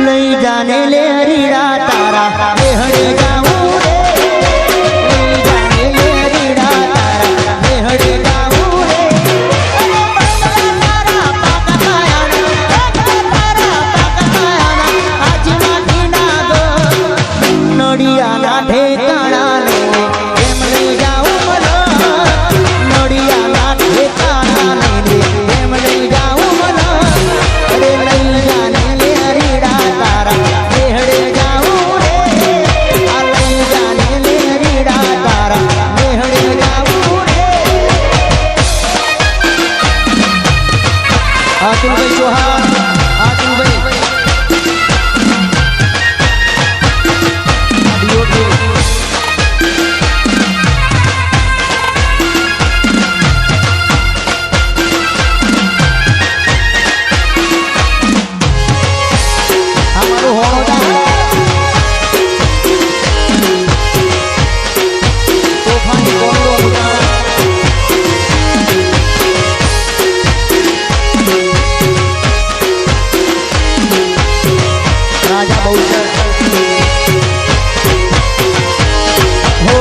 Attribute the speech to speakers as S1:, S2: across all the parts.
S1: લઈ જાને લે હરીડા તારા મેહડે જાવું રે લઈ જાને લે હરીડા તારા મેહડે જાવું રે અરે તારા પાકા કાયાના તારા પાકા કાયાના આજ માથી ના ગો નડિયાના ઠેકાણા ને એમ લઈ જાવું મનો નડિયાના ઠેકાણા ને એમ લઈ જાવું મનો અરે લઈ જાને લે હરીડા તારા મેહડે જાવું રે આ લઈ જાને લે હરીડા તારા મેહડે જાવું રે આતુલભાઈ ચૌહાણ આતુલભાઈ અમારું હોણો તોફાની કોંડો રાજા બહુચર હો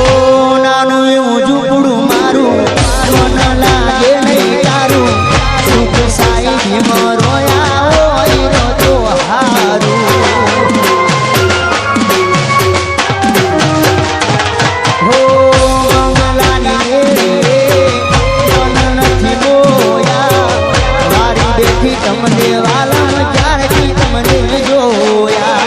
S1: નાનું એવું ઝૂંપડું મારું મન લાગે નહીં તારું સુખ સાઈ મરોયા હોય તો હારું હો મંગલાની રે મન નથી બોયા મારી બેઠી તમને વાલા ક્યારથી તમને જોયા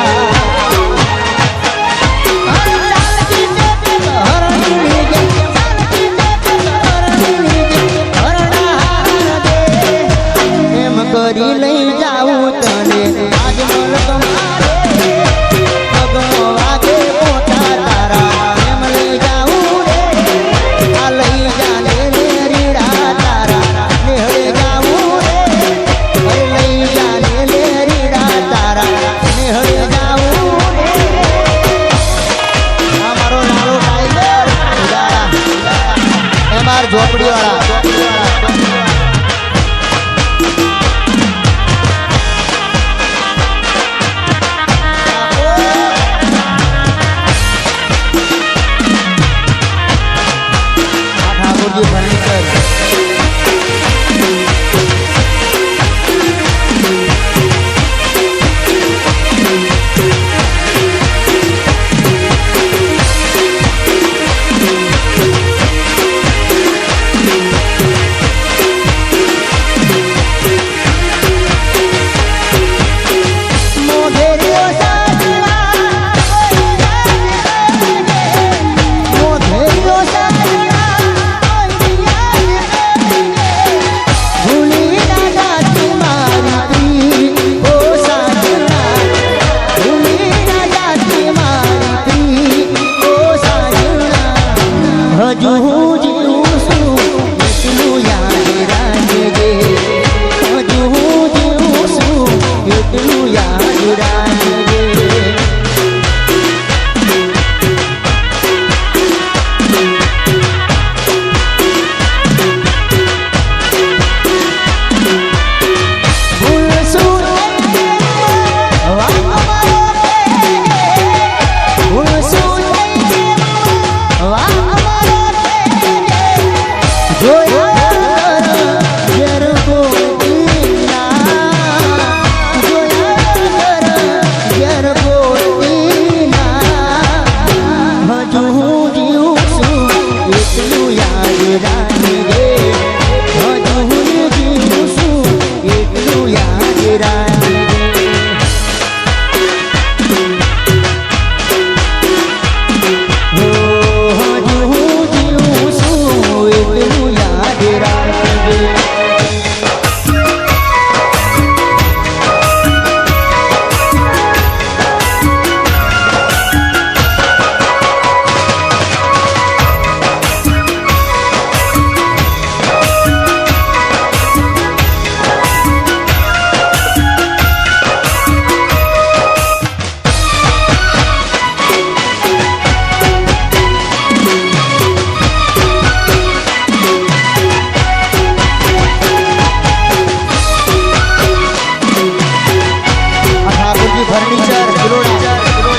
S1: फर्नीचर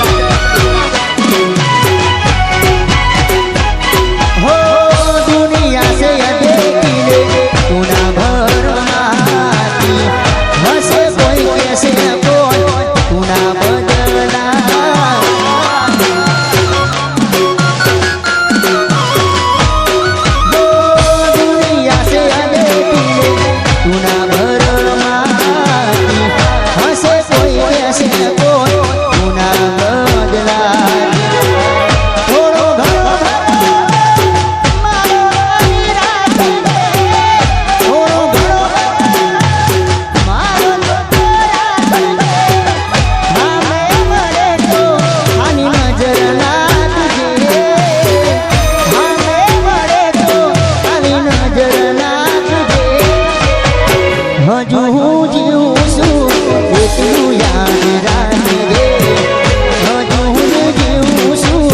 S1: हो दुनिया से देखिले तू ना भर माती हसे कोई कैसे कोई तू ना बदला हो दुनिया से देखिले तू ना भर माती हसे कोई कैसे कोई तू ना बदला थोड़ो घणो मारो निराश थोड़ो घणो मारो हामे મળે તો આની નજર ના તુજે હામે મળે તો આની નજર ના તુજે હજુ હું જીવું છું એટલું યાદ રાખજે હજુ હું જીવું છું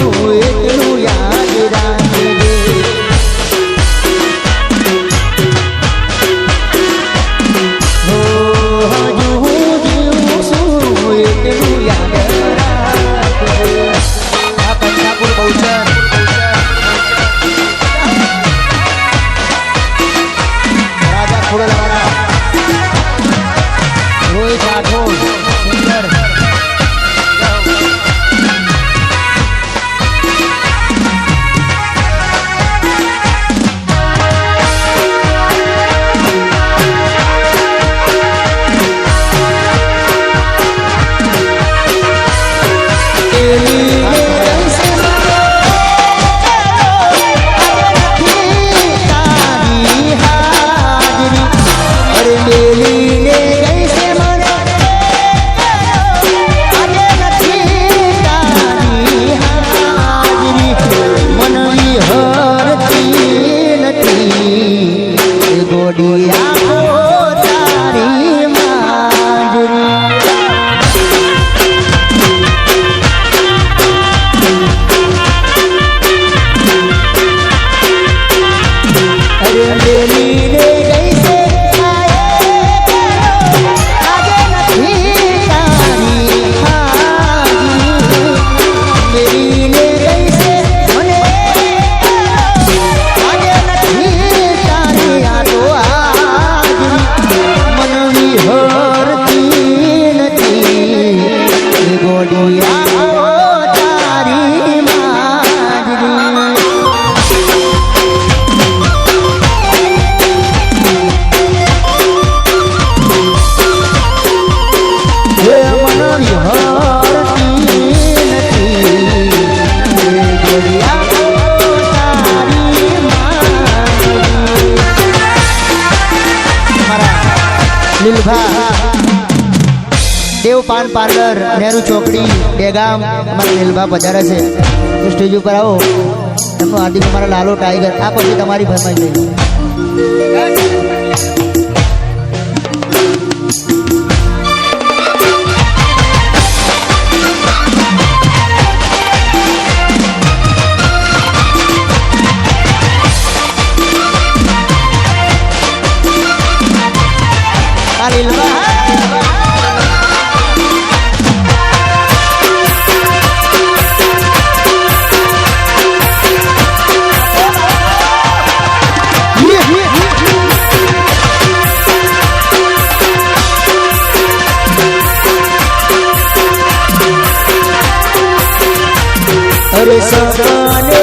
S1: એટલું યાદ રાખજે હો હજુ હું જીવું છું એટલું યાદ રાખજે આ કંટાપુર બહુચર રાજા ખોડલવાળા રોહિત રાઠોડ સુંદર देव पान पार्लर नेहरू चौकड़ी बेगाम हमारा नीलभा पधारा है तो स्टेज पर आओ एमनो हार्दिक हमारा लालो टाइगर आ पछी तमारी फरमाई अरे सपने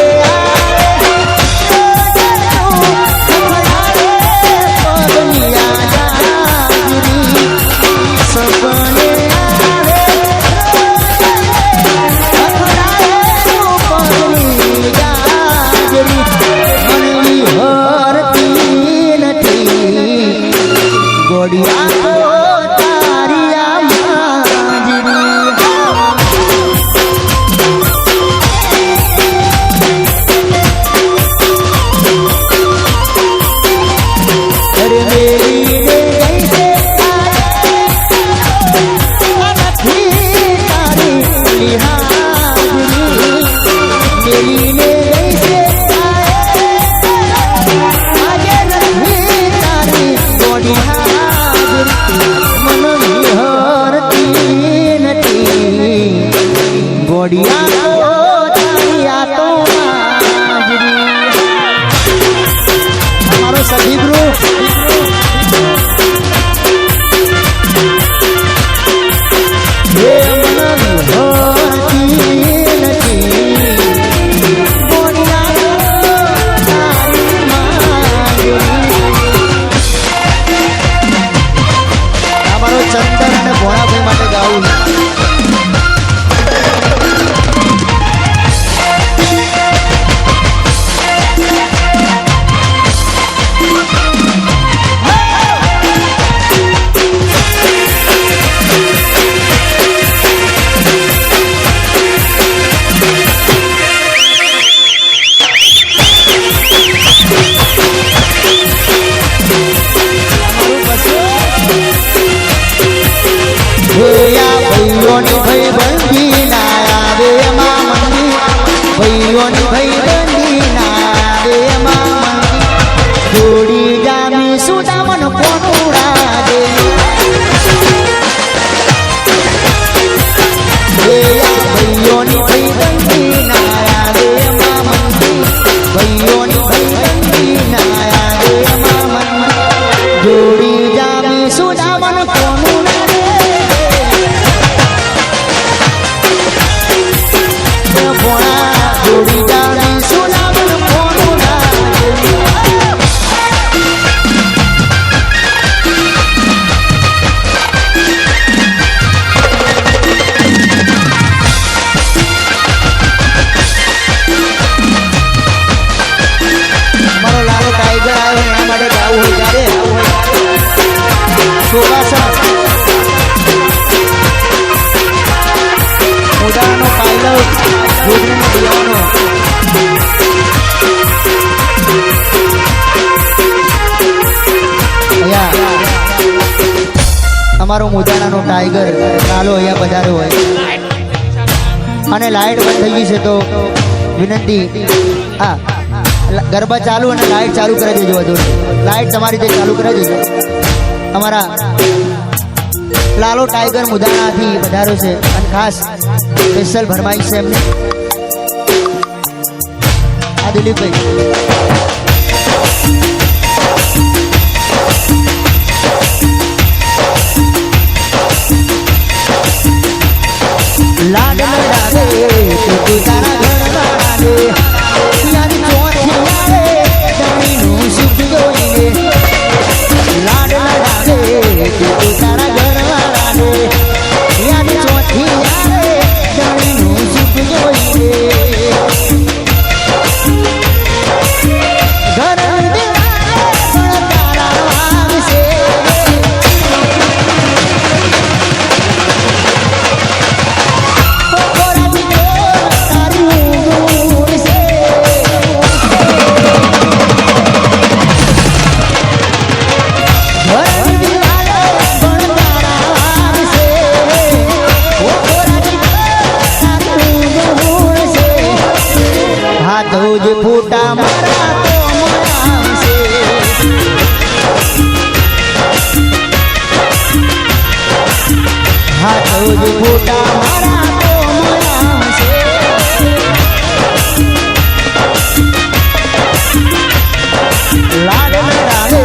S1: मन विहरती नटी ઘોડિયા તો અમારો સભી ગ્રુપ ચંદન અને ભોળાભાઈ માટે ગાવું ભાઈઓની ભાઈ બંધી ના આવે એમાં મંદી ભાઈઓની ભાઈ બંધી ના આવે એમાં મંદી જોડી જામી સુદામન કોનુડા દે ભાઈઓની ભાઈ બંધી ના આવે એમાં મંદી ભાઈઓની ભાઈ બંધી ના આવે એમાં મંદી જોડી જામી સુદામન કોનુડા મોદાનો પાયલોટ ભોજનનો દિવાનો અમારો મોદાણાનો ટાઈગર ચાલો અહીંયા પધાર્યો હોય અને લાઈટ બંધ થઈ ગઈ છે તો વિનંતી હા ગરબા ચાલુ અને લાઈટ ચાલુ કરી દેજો બધું લાઈટ તમારી રીતે ચાલુ કરી દેજો અમારા લાલો ટાઈગર મુદાણાથી વધાર્યો છે અને ખાસ સ્પેશિયલ ભરમાઈશ છે એમને આ દિલીપભાઈ લાડ લડાવે તું તારા ઘરમાં દે યાની ચોથી આવે દણીનું સુખ જોઈને લાડ લડાવે તું તારા ઘરમાં દે યાની ચોથી આવે દણીનું સુખ જોઈને ઘર જે ફૂટા મારા તો મળાવશે હાથો જે ફૂટા મારા તો મળાવશે લાડ લડાવે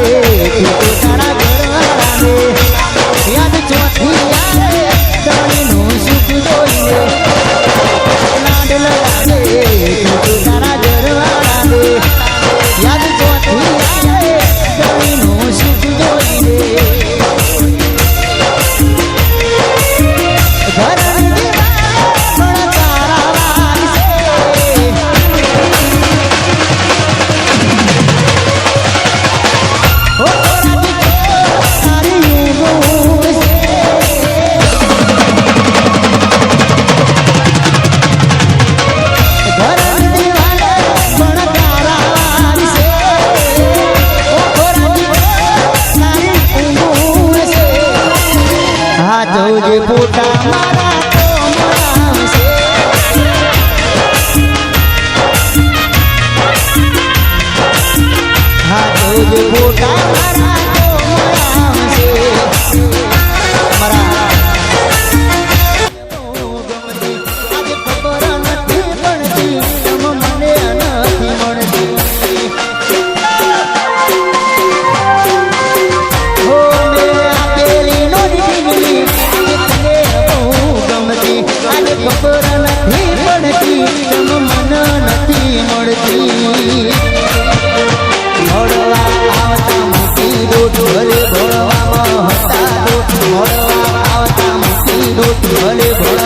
S1: તું તારા ઘરવાળાને યાદ ચોથી આવે દણીનું સુખ જોઈને લાડ લડાવે તું તારા યાદ ચોથી આવે દણીનું સુખ જોઈને ઘર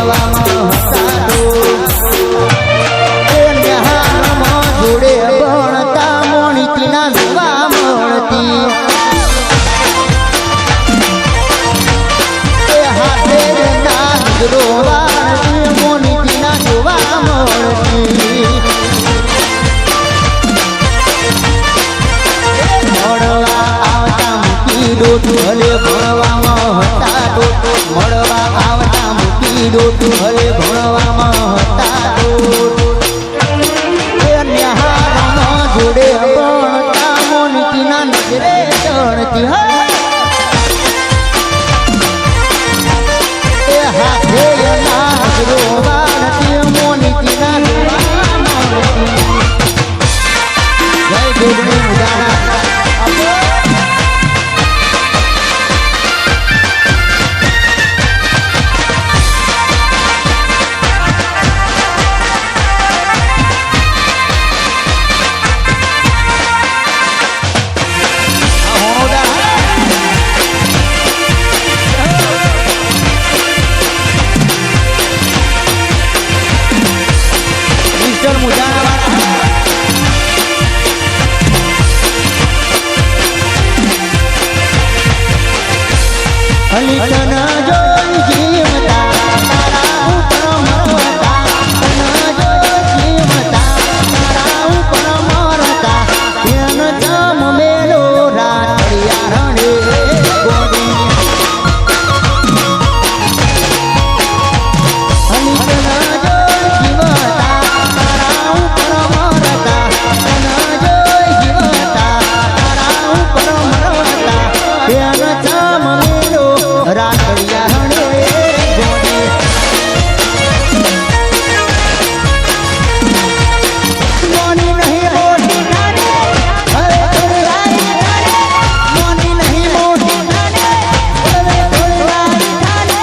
S1: ભણવામાં હતા એ ન્યાહારમાં જોડે ભણતા મોનિતીના જોવા મળતી એ હાથે ના ગુજરો વાળતી મોનિતીના જોવા મળતી મળવા આવતા મૂકી દોતું ભલે ભણવામાં હતા મળવા આવતા મૂકી દોતું ભલે ભણવામાં હતા ન્યાહારમાં જોડે ભણતા મોનિતીના નજરે ચણતી એ હાથે નાગરો વાળતી મોનિતીના જોવા મળતી જય જોગણી મુદારા અલિતના જોઈ જીવતા તારા ઉપર મરતા તના જોઈ જીવતા તારા ઉપર મરતા એન જમ મેલો રાતડિયા રણે ગોડી અલિતના જોઈ જીવતા તારા ઉપર મરતા તના જોઈ જીવતા તારા ઉપર મરતા એન જમ મેલો રાતડિયા હણે ગોડી મોની નહીં મોટી નાને હવે થોડી નાને મોની નહીં મોટી નાને હવે થોડી નાને